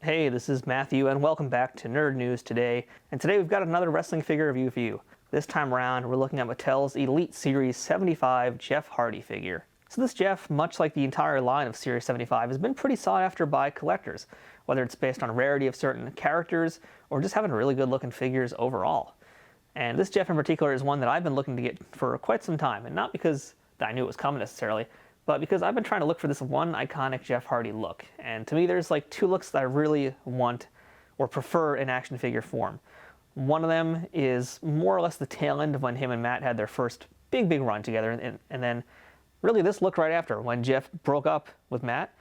Hey, this is Matthew, and welcome back to Nerd News Today. And today we've got another wrestling figure review for you. This time around, we're looking at Mattel's Elite Series 75 Jeff Hardy figure. So this Jeff, much like the entire line of Series 75, has been pretty sought after by collectors, whether it's based on rarity of certain characters or just having really good looking figures overall. And this Jeff in particular is one that I've been looking to get for quite some time, and not because I knew it was coming necessarily, but because I've been trying to look for this one iconic Jeff Hardy look. And to me, there's like two looks that I really want or prefer in action figure form. One of them is more or less the tail end of when him and Matt had their first big run together, and then really this look right after, when Jeff broke up with Matt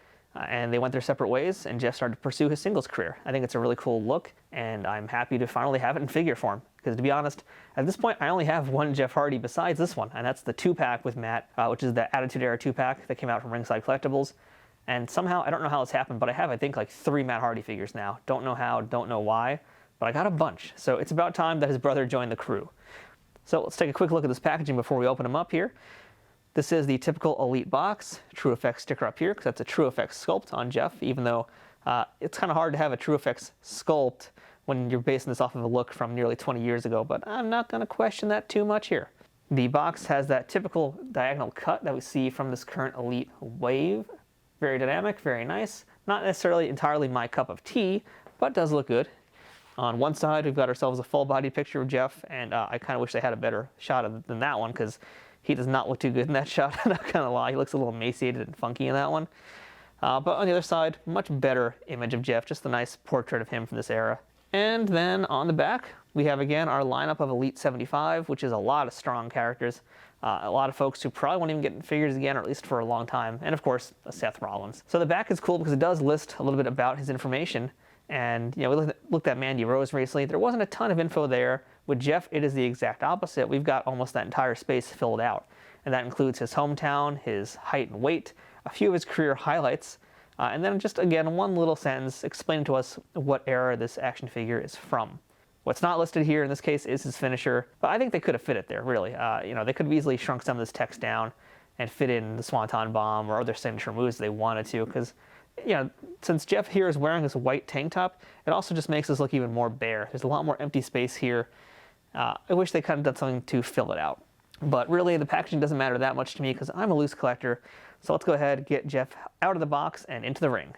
and they went their separate ways and Jeff started to pursue his singles career. I think it's a really cool look, and I'm happy to finally have it in figure form. Because to be honest, at this point, I only have one Jeff Hardy besides this one, and that's the 2-pack with Matt, which is the Attitude Era 2-pack that came out from Ringside Collectibles. And somehow, I don't know how this happened, but I have, I think, like 3 Matt Hardy figures now. Don't know how, don't know why, but I got a bunch. So it's about time that his brother joined the crew. So let's take a quick look at this packaging before we open them up here. This is the typical Elite box, True Effects sticker up here, because that's a True Effects sculpt on Jeff, even though it's kind of hard to have a True Effects sculpt when you're basing this off of a look from nearly 20 years ago, but I'm not going to question that too much here. The box has that typical diagonal cut that we see from this current Elite wave. Very dynamic, very nice. Not necessarily entirely my cup of tea, but does look good. On one side, we've got ourselves a full-body picture of Jeff, and I kind of wish they had a better shot than that one, because he does not look too good in that shot. I'm not going to lie, he looks a little emaciated and funky in that one. But on the other side, much better image of Jeff, just a nice portrait of him from this era. And then on the back, we have again our lineup of Elite 75, which is a lot of strong characters. A lot of folks who probably won't even get figures again, or at least for a long time. And of course, Seth Rollins. So the back is cool because it does list a little bit about his information. And, you know, we looked at Mandy Rose recently. There wasn't a ton of info there. With Jeff, it is the exact opposite. We've got almost that entire space filled out. And that includes his hometown, his height and weight, a few of his career highlights, and then just, again, one little sentence explaining to us what era this action figure is from. What's not listed here in this case is his finisher, but I think they could have fit it there, really. You know, they could have easily shrunk some of this text down and fit in the Swanton Bomb or other signature moves if they wanted to, because, you know, since Jeff here is wearing this white tank top, it also just makes this look even more bare. There's a lot more empty space here. I wish they kind of done something to fill it out. But really, the packaging doesn't matter that much to me because I'm a loose collector. So let's go ahead and get Jeff out of the box and into the ring.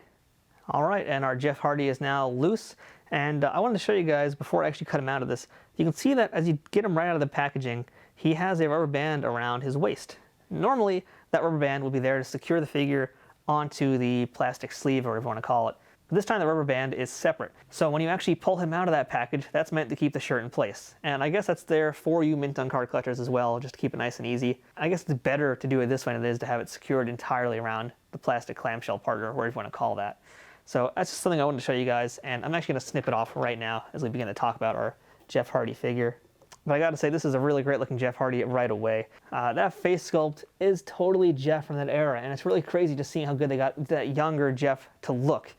All right, and our Jeff Hardy is now loose. And I wanted to show you guys, before I actually cut him out of this, you can see that as you get him right out of the packaging, he has a rubber band around his waist. Normally, that rubber band would be there to secure the figure onto the plastic sleeve, or whatever you want to call it. But this time the rubber band is separate. So when you actually pull him out of that package, that's meant to keep the shirt in place. And I guess that's there for you mint on card collectors as well, just to keep it nice and easy. I guess it's better to do it this way than it is to have it secured entirely around the plastic clamshell part, or whatever you want to call that. So that's just something I wanted to show you guys, and I'm actually going to snip it off right now as we begin to talk about our Jeff Hardy figure. But I gotta say, this is a really great looking Jeff Hardy right away. That face sculpt is totally Jeff from that era, and it's really crazy just seeing how good they got that younger Jeff to look.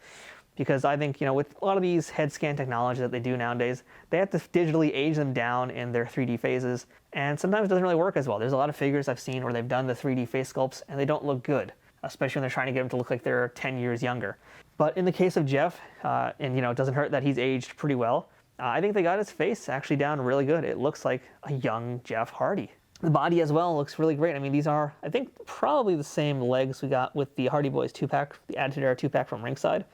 Because I think, you know, with a lot of these head scan technology that they do nowadays, they have to digitally age them down in their 3D phases, and sometimes it doesn't really work as well. There's a lot of figures I've seen where they've done the 3D face sculpts, and they don't look good, especially when they're trying to get them to look like they're 10 years younger. But in the case of Jeff, and, you know, it doesn't hurt that he's aged pretty well, I think they got his face actually down really good. It looks like a young Jeff Hardy. The body as well looks really great. I mean, these are, I think, probably the same legs we got with the Hardy Boys 2-pack, the Attitude Era 2-pack from Ringside.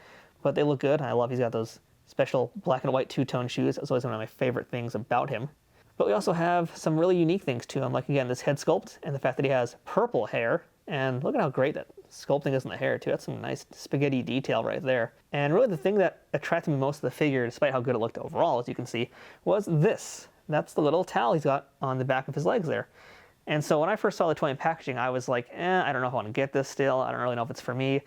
But they look good. I love he's got those special black and white two-tone shoes. That's always one of my favorite things about him. But we also have some really unique things to him, like, again, this head sculpt and the fact that he has purple hair. And look at how great that sculpting is in the hair, too. That's some nice spaghetti detail right there. And really the thing that attracted me most to the figure, despite how good it looked overall, as you can see, was this. That's the little towel he's got on the back of his legs there. And so when I first saw the toy in packaging, I was like, I don't know if I want to get this still. I don't really know if it's for me.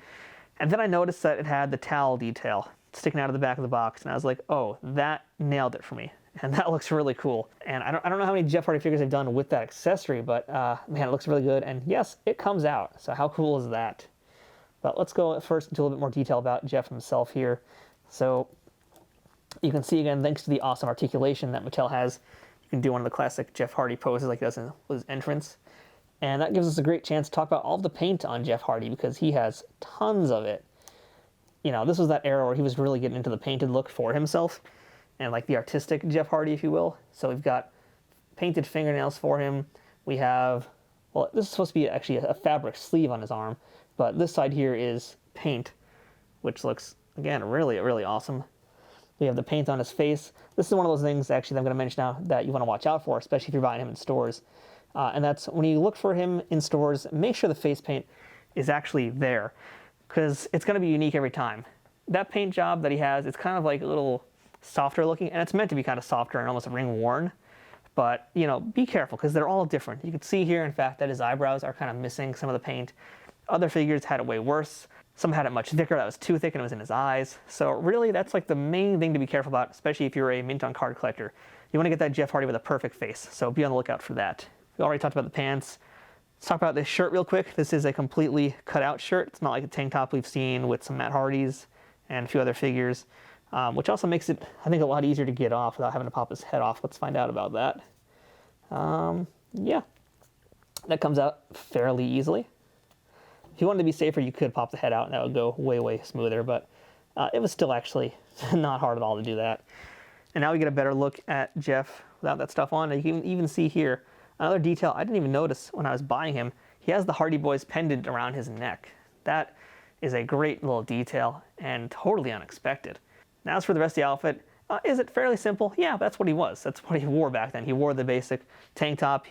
And then I noticed that it had the towel detail sticking out of the back of the box, and I was like, oh, that nailed it for me. And that looks really cool. And I don't know how many Jeff Hardy figures I've done with that accessory, but man, it looks really good. And yes, it comes out. So how cool is that? But let's go first into a little bit more detail about Jeff himself here. So you can see, again, thanks to the awesome articulation that Mattel has, you can do one of the classic Jeff Hardy poses like he does in his entrance. And that gives us a great chance to talk about all of the paint on Jeff Hardy, because he has tons of it. this was that era where he was really getting into the painted look for himself and like the artistic Jeff Hardy, if you will. So we've got painted fingernails for him. We have, well, this is supposed to be actually a fabric sleeve on his arm, but this side here is paint, which looks, again, really, really awesome. We have the paint on his face. This is one of those things, actually, that I'm going to mention now that you want to watch out for, especially if you're buying him in stores. And that's when you look for him in stores, make sure the face paint is actually there, because it's going to be unique every time. That paint job that he has, it's kind of like a little softer looking, and it's meant to be kind of softer and almost ring worn. But, be careful, because they're all different. You can see here, in fact, that his eyebrows are kind of missing some of the paint. Other figures had it way worse. Some had it much thicker, that was too thick and it was in his eyes. So really, that's like the main thing to be careful about, especially if you're a mint on card collector. You want to get that Jeff Hardy with a perfect face, so be on the lookout for that. We already talked about the pants. Let's talk about this shirt real quick. This is a completely cut out shirt. It's not like a tank top we've seen with some Matt Hardys and a few other figures, which also makes it, I think, a lot easier to get off without having to pop his head off. Let's find out about that. Yeah, that comes out fairly easily. If you wanted to be safer, you could pop the head out and that would go way, way smoother, but it was still actually not hard at all to do that. And now we get a better look at Jeff without that stuff on. And you can even see here, another detail I didn't even notice when I was buying him. He has the Hardy Boys pendant around his neck. That is a great little detail and totally unexpected. Now as for the rest of the outfit, is it fairly simple? Yeah, that's what he was. That's what he wore back then. He wore the basic tank top.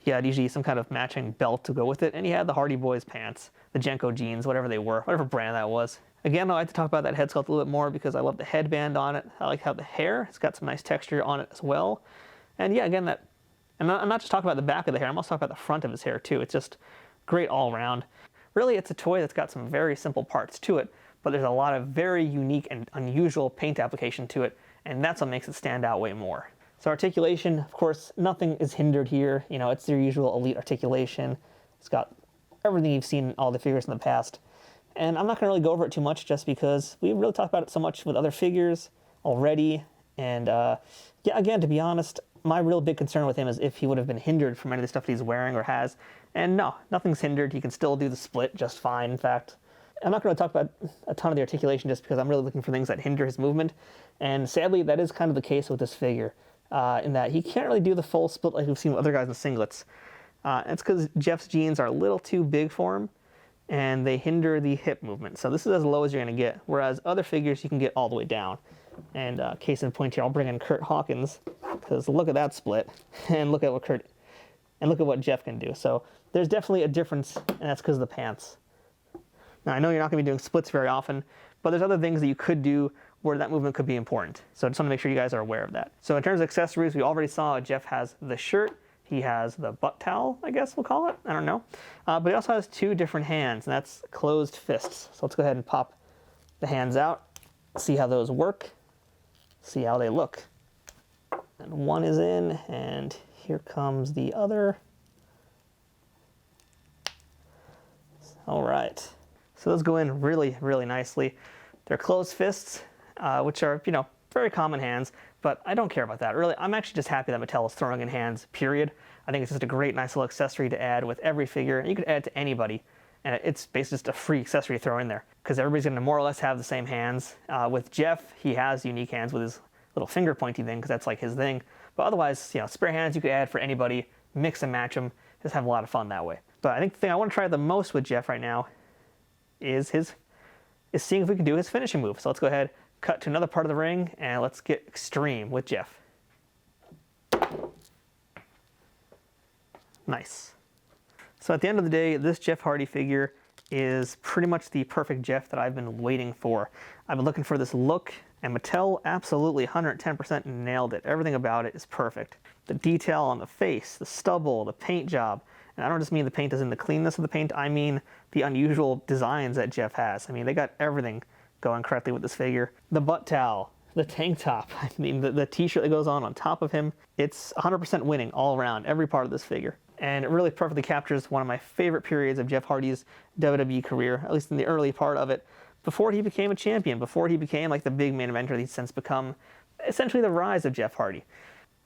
He had usually some kind of matching belt to go with it, and he had the Hardy Boys pants, the Jenko jeans, whatever they were, whatever brand that was. Again, I like to talk about that head sculpt a little bit more because I love the headband on it. I like how the hair, it's got some nice texture on it as well. And yeah, again, and I'm not just talking about the back of the hair, I'm also talking about the front of his hair too. It's just great all around. Really, it's a toy that's got some very simple parts to it, but there's a lot of very unique and unusual paint application to it, and that's what makes it stand out way more. So articulation, of course, nothing is hindered here. It's their usual Elite articulation. It's got everything you've seen in all the figures in the past. And I'm not going to really go over it too much just because we really talked about it so much with other figures already. And yeah, again, to be honest, my real big concern with him is if he would have been hindered from any of the stuff that he's wearing or has. And no, nothing's hindered. He can still do the split just fine, in fact. I'm not going to talk about a ton of the articulation just because I'm really looking for things that hinder his movement. And sadly, that is kind of the case with this figure. In that he can't really do the full split like we've seen with other guys in singlets. It's because Jeff's jeans are a little too big for him, and they hinder the hip movement. So this is as low as you're going to get, whereas other figures you can get all the way down. And case in point here, I'll bring in Kurt Hawkins, because look at that split, and look at what Jeff can do. So there's definitely a difference, and that's because of the pants. Now I know you're not going to be doing splits very often, but there's other things that you could do where that movement could be important. So I just want to make sure you guys are aware of that. So in terms of accessories, we already saw Jeff has the shirt. He has the butt towel, I guess we'll call it. I don't know. But he also has two different hands, and that's closed fists. So let's go ahead and pop the hands out, see how those work, see how they look. And one is in, and here comes the other. All right. So those go in really, really nicely. They're closed fists, which are, very common hands, but I don't care about that. Really, I'm actually just happy that Mattel is throwing in hands, period. I think it's just a great, nice little accessory to add with every figure, and you could add it to anybody, and it's basically just a free accessory to throw in there, because everybody's going to more or less have the same hands. With Jeff, he has unique hands with his little finger pointy thing, because that's like his thing. But otherwise, spare hands you could add for anybody, mix and match them, just have a lot of fun that way. But I think the thing I want to try the most with Jeff right now is seeing if we can do his finishing move. So let's go ahead, cut to another part of the ring, and let's get extreme with Jeff. Nice. So at the end of the day, this Jeff Hardy figure is pretty much the perfect Jeff that I've been waiting for. I've been looking for this look, and Mattel absolutely 110% nailed it. Everything about it is perfect. The detail on the face, the stubble, the paint job, and I don't just mean the paint as in the cleanness of the paint, I mean the unusual designs that Jeff has. I mean, they got everything going correctly with this figure. The butt towel, the tank top, I mean, the t-shirt that goes on top of him, it's 100% winning all around, every part of this figure. And it really perfectly captures one of my favorite periods of Jeff Hardy's WWE career, at least in the early part of it, before he became a champion, before he became like the big main eventer that he's since become, essentially the rise of Jeff Hardy.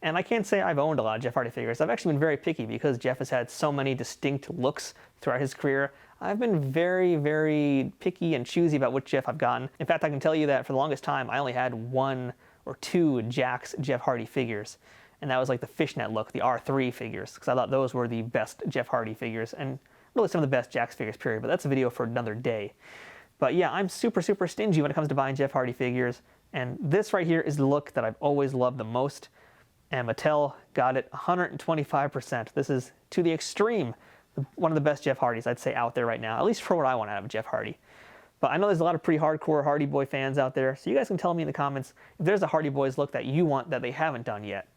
And I can't say I've owned a lot of Jeff Hardy figures. I've actually been very picky because Jeff has had so many distinct looks throughout his career. I've been very, very picky and choosy about which Jeff I've gotten. In fact, I can tell you that for the longest time, I only had 1 or 2 Jakks Jeff Hardy figures. And that was like the fishnet look, the R3 figures, because I thought those were the best Jeff Hardy figures, and really some of the best Jakks figures, period. But that's a video for another day. But yeah, I'm super, super stingy when it comes to buying Jeff Hardy figures. And this right here is the look that I've always loved the most. And Mattel got it 125%. This is to the extreme, one of the best Jeff Hardys I'd say out there right now, at least for what I want out of Jeff Hardy. But I know there's a lot of pretty hardcore Hardy Boy fans out there, so you guys can tell me in the comments if there's a Hardy Boys look that you want that they haven't done yet.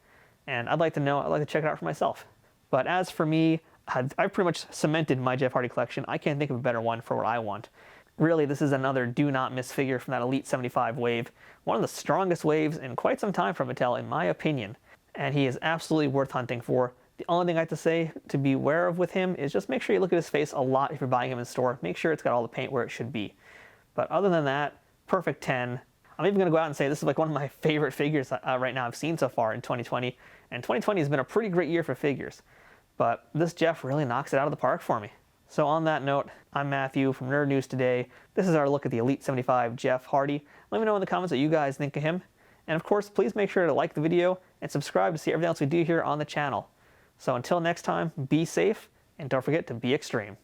And I'd like to know, I'd like to check it out for myself. But as for me, I've pretty much cemented my Jeff Hardy collection. I can't think of a better one for what I want. Really, this is another do not miss figure from that Elite 75 wave. One of the strongest waves in quite some time from Mattel, in my opinion. And he is absolutely worth hunting for. The only thing I have to say to be aware of with him is just make sure you look at his face a lot if you're buying him in store. Make sure it's got all the paint where it should be. But other than that, perfect 10. I'm even going to go out and say this is like one of my favorite figures right now I've seen so far in 2020. And 2020 has been a pretty great year for figures. But this Jeff really knocks it out of the park for me. So on that note, I'm Matthew from Nerd News Today. This is our look at the Elite 75 Jeff Hardy. Let me know in the comments what you guys think of him. And of course, please make sure to like the video and subscribe to see everything else we do here on the channel. So until next time, be safe and don't forget to be extreme.